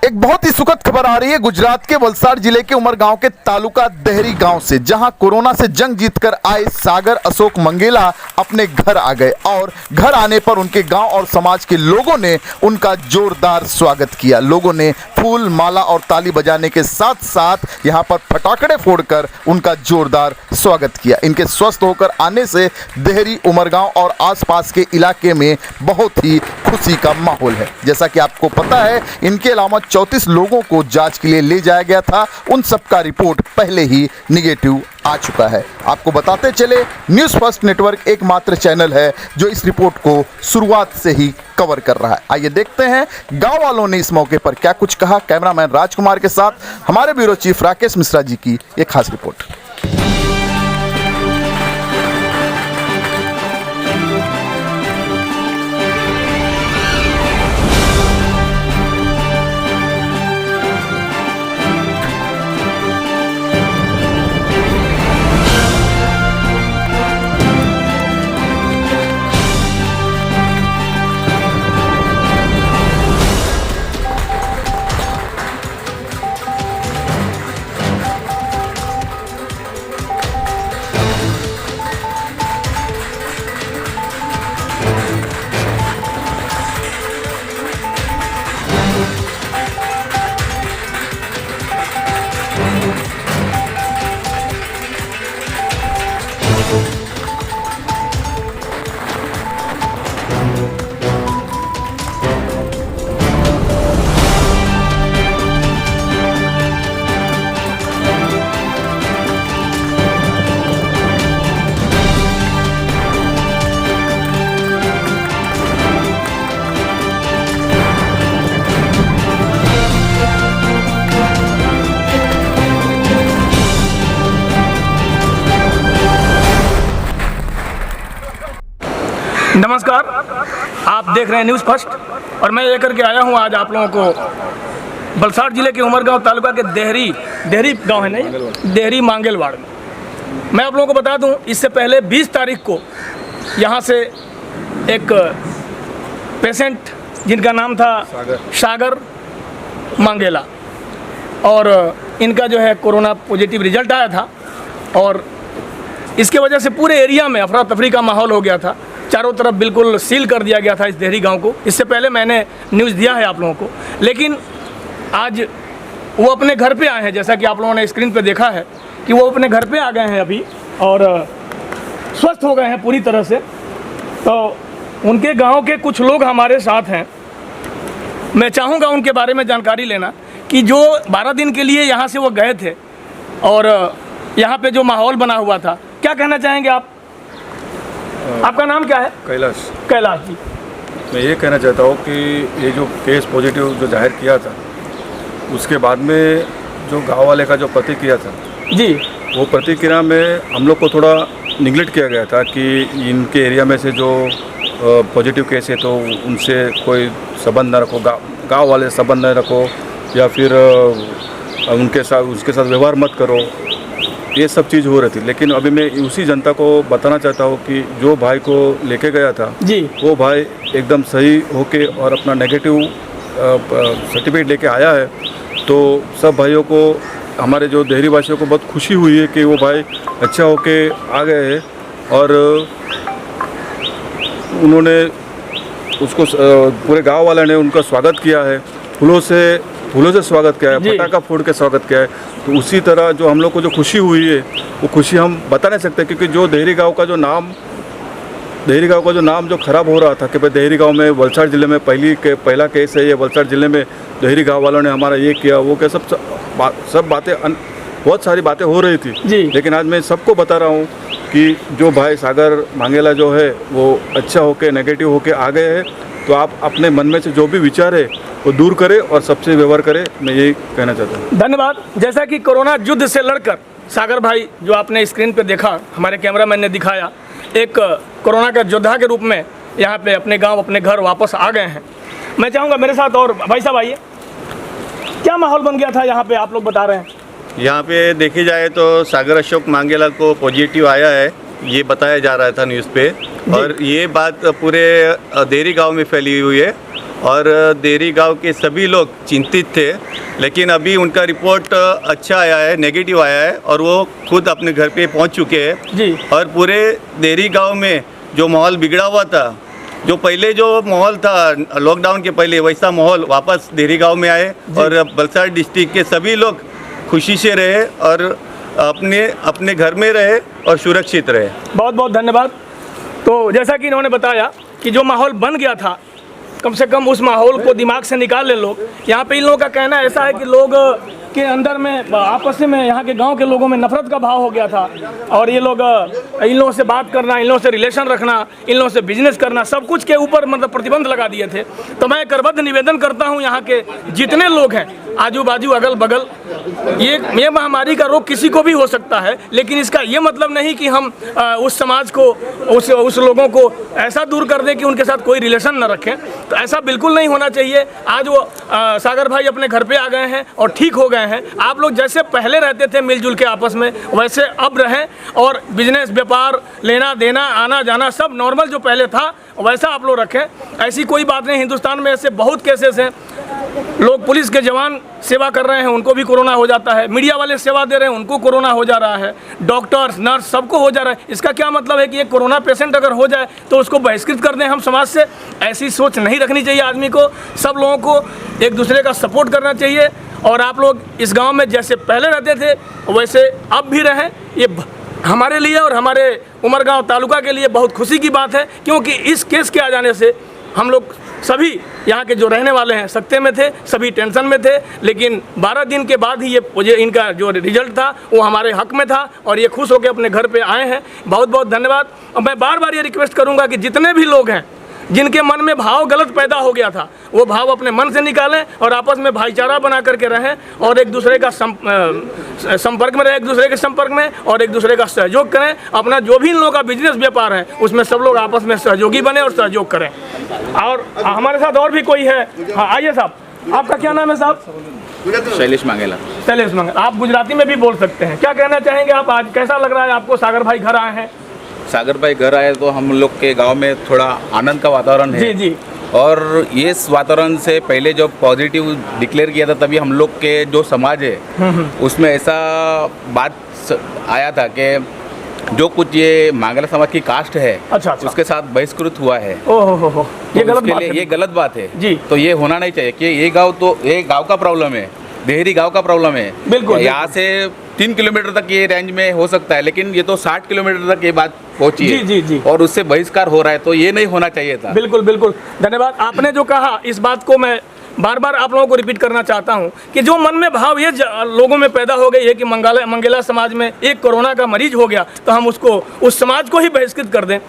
एक बहुत ही सुखद खबर आ रही है गुजरात के वलसाड जिले के उमरगांव के तालुका देहरी गांव से, जहां कोरोना से जंग जीतकर आए सागर अशोक मंगेला अपने घर आ गए और घर आने पर उनके गांव और समाज के लोगों ने उनका जोरदार स्वागत किया। लोगों ने फूल माला और ताली बजाने के साथ साथ यहां पर फटाकड़े फोड़कर उनका जोरदार स्वागत किया। इनके स्वस्थ होकर आने से देहरी उमरगांव और आसपास के इलाके में बहुत ही खुशी का माहौल है। जैसा कि आपको पता है, इनके अलावा 34 लोगों को जांच के लिए ले जाया गया था। उन सबका रिपोर्ट पहले ही निगेटिव आ चुका है। आपको बताते चले, न्यूज़ फर्स्ट नेटवर्क एकमात्र चैनल है जो इस रिपोर्ट को शुरुआत से ही कवर कर रहा है। आइए देखते हैं गांव वालों ने इस मौके पर क्या कुछ कहा। कैमरामैन राजकुमार के साथ हमारे ब्यूरो चीफ राकेश मिश्रा जी की एक खास रिपोर्ट। नमस्कार, आप देख रहे हैं न्यूज़ फर्स्ट और मैं लेकर के आया हूं आज आप लोगों को वलसाड जिले के उमरगांव तालुका के देहरी गांव है नहीं, देहरी मांगेलवाड़ में। मैं आप लोगों को बता दूं, इससे पहले 20 तारीख को यहां से एक पेशेंट जिनका नाम था सागर मंगेला और इनका जो है कोरोना पॉजिटिव रिजल्ट आया था और इसके वजह से पूरे एरिया में अफरा तफरी का माहौल हो गया था। चारों तरफ बिल्कुल सील कर दिया गया था इस देहरी गांव को। इससे पहले मैंने न्यूज़ दिया है आप लोगों को, लेकिन आज वो अपने घर पे आए हैं। जैसा कि आप लोगों ने स्क्रीन पे देखा है कि वो अपने घर पे आ गए हैं अभी और स्वस्थ हो गए हैं पूरी तरह से। तो उनके गांव के कुछ लोग हमारे साथ हैं। मैं चाहूँगा उनके बारे में जानकारी लेना कि जो 12 दिन के लिए यहाँ से वो गए थे और यहाँ पे जो माहौल बना हुआ था, क्या कहना चाहेंगे आप? आपका नाम क्या है? कैलाश जी। मैं ये कहना चाहता हूँ कि ये जो केस पॉजिटिव जो जाहिर किया था, उसके बाद में जो गांव वाले का जो प्रतिक्रिया था जी, वो प्रतिक्रिया में हम लोग को थोड़ा निगलेक्ट किया गया था कि इनके एरिया में से जो पॉजिटिव केस है तो उनसे कोई संबंध न रखो, गांव वाले संबंध न रखो या फिर उसके साथ व्यवहार मत करो। ये सब चीज़ हो रही थी। लेकिन अभी मैं उसी जनता को बताना चाहता हूँ कि जो भाई को लेके गया था जी, वो भाई एकदम सही होके और अपना नेगेटिव सर्टिफिकेट लेके आया है। तो सब भाइयों को, हमारे जो देहरी वासियों को बहुत खुशी हुई है कि वो भाई अच्छा होके आ गए हैं और उन्होंने उसको पूरे गांव वाले ने उनका स्वागत किया है, फूलों से स्वागत किया है, पटाखा फोड़ के स्वागत किया है। तो उसी तरह जो हम लोग को जो खुशी हुई है वो खुशी हम बता नहीं सकते, क्योंकि जो देहरी गांव का जो नाम जो खराब हो रहा था कि भाई देहरी गांव में वलसाड जिले में पहला केस है ये, वलसाड जिले में देहरी गांव वालों ने हमारा ये किया वो क्या, सब बातें बहुत सारी बातें हो रही थी। लेकिन आज मैं सबको बता रहा हूँ कि जो भाई सागर मंगेला जो है वो अच्छा होके नेगेटिव होके आ गए हैं। तो आप अपने मन में से जो भी विचार है वो दूर करें और सबसे व्यवहार करें, मैं यही कहना चाहता हूँ। धन्यवाद। जैसा कि कोरोना युद्ध से लड़कर सागर भाई जो आपने स्क्रीन पे देखा, हमारे कैमरामैन ने दिखाया, एक कोरोना का योद्धा के रूप में यहाँ पे अपने गांव अपने घर वापस आ गए हैं। मैं चाहूँगा मेरे साथ और भाई साहब आइए, क्या माहौल बन गया था यहाँ पे, आप लोग बता रहे हैं? यहाँ पे देखी जाए तो सागर अशोक मंगेला को पॉजिटिव आया है, ये बताया जा रहा था न्यूज़ पे, और ये बात पूरे देहरी गांव में फैली हुई है और देहरी गांव के सभी लोग चिंतित थे, लेकिन अभी उनका रिपोर्ट अच्छा आया है, नेगेटिव आया है और वो खुद अपने घर पे पहुंच चुके हैं जी। और पूरे देहरी गांव में जो माहौल बिगड़ा हुआ था, जो पहले जो माहौल था लॉकडाउन के पहले, वैसा माहौल वापस देहरी गांव में आए और वलसाड़ डिस्ट्रिक्ट के सभी लोग खुशी से रहे और अपने अपने घर में रहे और सुरक्षित रहे। बहुत बहुत धन्यवाद। तो जैसा कि इन्होंने बताया कि जो माहौल बन गया था, कम से कम उस माहौल को दिमाग से निकाल ले लोग। यहाँ पे इन लोगों का कहना ऐसा है कि लोग के अंदर में आपस में यहाँ के गांव के लोगों में नफरत का भाव हो गया था और ये लोग इन लोगों से बात करना, इन लोगों से रिलेशन रखना, इन लोगों से बिजनेस करना, सब कुछ के ऊपर मतलब प्रतिबंध लगा दिए थे। तो मैं करबद्ध निवेदन करता हूँ यहाँ के जितने लोग हैं आजू बाजू अगल बगल, ये महामारी का रोग किसी को भी हो सकता है, लेकिन इसका ये मतलब नहीं कि हम उस समाज को उस लोगों को ऐसा दूर कर दें कि उनके साथ कोई रिलेशन न रखें। तो ऐसा बिल्कुल नहीं होना चाहिए। आज वो सागर भाई अपने घर पे आ गए हैं और ठीक हो गए हैं। आप लोग जैसे पहले रहते थे मिलजुल के आपस में, वैसे अब रहें और बिजनेस व्यापार लेना देना आना जाना सब नॉर्मल जो पहले था वैसा आप लोग रखें। ऐसी कोई बात नहीं। हिंदुस्तान में ऐसे बहुत केसेस हैं, लोग पुलिस के जवान सेवा कर रहे हैं उनको भी कोरोना हो जाता है, मीडिया वाले सेवा दे रहे हैं उनको कोरोना हो जा रहा है, डॉक्टर्स नर्स सबको हो जा रहा है। इसका क्या मतलब है कि एक कोरोना पेशेंट अगर हो जाए तो उसको बहिष्कृत कर दें हम समाज से? ऐसी सोच नहीं रखनी चाहिए आदमी को। सब लोगों को एक दूसरे का सपोर्ट करना चाहिए और आप लोग इस गांव में जैसे पहले रहते थे वैसे अब भी रहें। ये हमारे लिए और हमारे उमरगांव तालुका के लिए बहुत खुशी की बात है, क्योंकि इस केस के आ जाने से हम लोग सभी यहाँ के जो रहने वाले हैं सकते में थे, सभी टेंशन में थे, लेकिन 12 दिन के बाद ही ये इनका जो रिजल्ट था वो हमारे हक में था और ये खुश होकर अपने घर पे आए हैं। बहुत बहुत धन्यवाद। और मैं बार बार ये रिक्वेस्ट करूँगा कि जितने भी लोग हैं जिनके मन में भाव गलत पैदा हो गया था वो भाव अपने मन से निकालें और आपस में भाईचारा बना करके रहें और एक दूसरे का संपर्क में रहें, एक दूसरे के संपर्क में और एक दूसरे का सहयोग करें। अपना जो भी इन लोगों का बिजनेस व्यापार है उसमें सब लोग आपस में सहयोगी बने और सहयोग करें। और हमारे साथ और भी कोई है। हाँ आइए साहब, आपका क्या नाम है साहब? शैलेश मांगेला। शैलेश मांगेला। आप गुजराती में भी बोल सकते हैं। क्या कहना चाहेंगे आप? आज कैसा लग रहा है आपको? सागर भाई घर आए हैं। सागर भाई घर आए तो हम लोग के गांव में थोड़ा आनंद का वातावरण है। जी जी। और ये इस वातावरण से पहले जब पॉजिटिव डिक्लेयर किया था तभी हम लोग के जो समाज है उसमें ऐसा बात आया था कि जो कुछ ये मांगला समाज की कास्ट है अच्छा। उसके साथ बहिष्कृत हुआ है। ओहो, ये गलत बात है। ये गलत बात है जी। तो ये होना नहीं चाहिए कि ये गाँव का प्रॉब्लम है, देहरी गांव का प्रॉब्लम है। बिल्कुल। यहाँ से 3 किलोमीटर तक ये रेंज में हो सकता है, लेकिन ये तो 60 किलोमीटर तक ये बात पहुंची है। जी, जी। और उससे बहिष्कार हो रहा है, तो ये नहीं होना चाहिए था। बिल्कुल बिल्कुल धन्यवाद। आपने जो कहा इस बात को मैं बार बार आप लोगों को रिपीट करना चाहता हूं कि जो मन में भाव ये लोगों में पैदा हो गई है कि मंगेला समाज में एक कोरोना का मरीज हो गया तो हम उसको उस समाज को ही बहिष्कृत कर दें,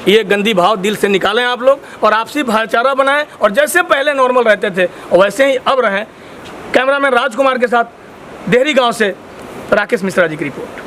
ये गंदी भाव दिल से निकालें आप लोग और आपसी भाईचारा बनाएं और जैसे पहले नॉर्मल रहते थे वैसे ही अब रहें। कैमरामैन राजकुमार के साथ देहरी गांव से राकेश मिश्रा जी की रिपोर्ट।